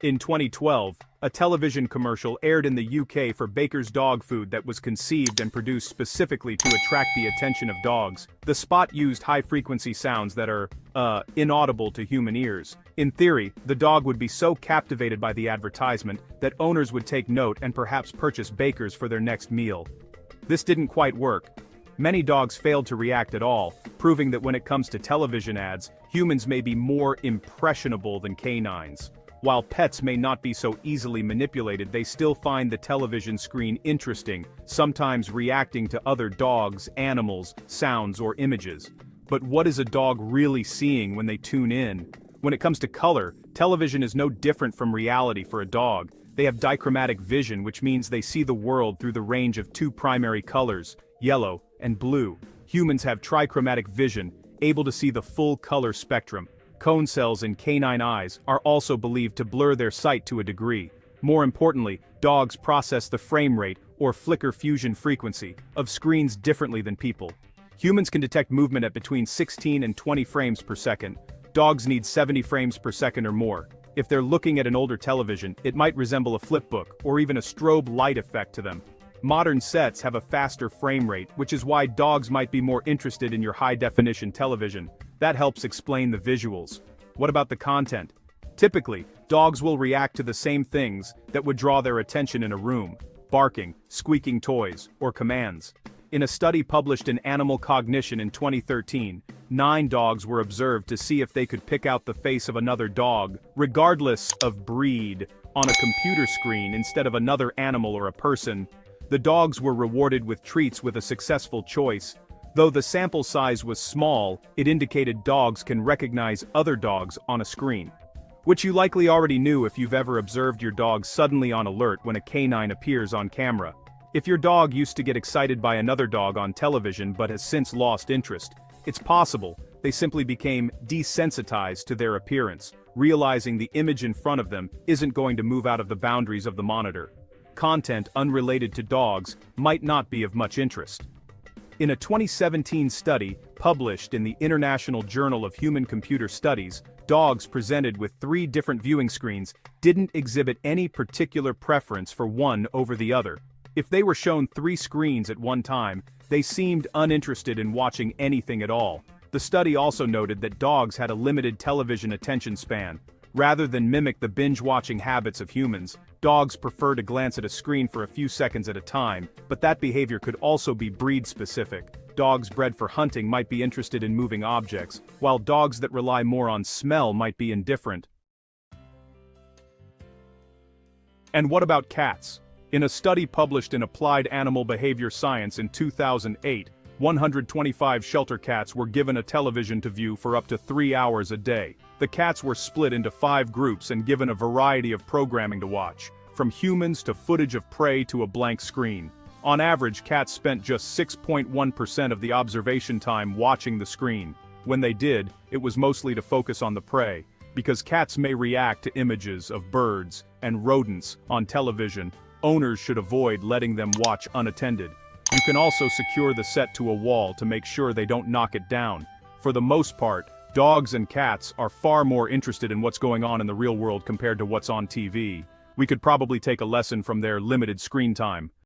In 2012, a television commercial aired in the UK for Baker's dog food that was conceived and produced specifically to attract the attention of dogs. The spot used high-frequency sounds that are, inaudible to human ears. In theory, the dog would be so captivated by the advertisement that owners would take note and perhaps purchase Baker's for their next meal. This didn't quite work. Many dogs failed to react at all, proving that when it comes to television ads, humans may be more impressionable than canines. While pets may not be so easily manipulated, they still find the television screen interesting, sometimes reacting to other dogs, animals, sounds, or images. But what is a dog really seeing when they tune in? When it comes to color, television is no different from reality for a dog. They have dichromatic vision, which means they see the world through the range of two primary colors, yellow and blue. Humans have trichromatic vision, able to see the full color spectrum. Cone cells in canine eyes are also believed to blur their sight to a degree. More importantly, dogs process the frame rate, or flicker fusion frequency, of screens differently than people. Humans can detect movement at between 16 and 20 frames per second. Dogs need 70 frames per second or more. If they're looking at an older television, it might resemble a flipbook, or even a strobe light effect to them. Modern sets have a faster frame rate, which is why dogs might be more interested in your high-definition television. That helps explain the visuals. What about the content? Typically, dogs will react to the same things that would draw their attention in a room: barking, squeaking toys, or commands. In a study published in Animal Cognition in 2013, 9 dogs were observed to see if they could pick out the face of another dog, regardless of breed, on a computer screen instead of another animal or a person. The dogs were rewarded with treats with a successful choice. Though the sample size was small, it indicated dogs can recognize other dogs on a screen. Which you likely already knew if you've ever observed your dog suddenly on alert when a canine appears on camera. If your dog used to get excited by another dog on television but has since lost interest, it's possible they simply became desensitized to their appearance, realizing the image in front of them isn't going to move out of the boundaries of the monitor. Content unrelated to dogs might not be of much interest. In a 2017 study published in the International Journal of Human-Computer Studies, dogs presented with 3 different viewing screens didn't exhibit any particular preference for one over the other. If they were shown 3 screens at one time, they seemed uninterested in watching anything at all. The study also noted that dogs had a limited television attention span. Rather than mimic the binge-watching habits of humans, dogs prefer to glance at a screen for a few seconds at a time, but that behavior could also be breed-specific. Dogs bred for hunting might be interested in moving objects, while dogs that rely more on smell might be indifferent. And what about cats? In a study published in Applied Animal Behavior Science in 2008, 125 shelter cats were given a television to view for up to 3 hours a day. The cats were split into 5 groups and given a variety of programming to watch, from humans to footage of prey to a blank screen. On average, cats spent just 6.1% of the observation time watching the screen. When they did, it was mostly to focus on the prey. Because cats may react to images of birds and rodents on television, owners should avoid letting them watch unattended. You can also secure the set to a wall to make sure they don't knock it down. For the most part, dogs and cats are far more interested in what's going on in the real world compared to what's on TV. We could probably take a lesson from their limited screen time.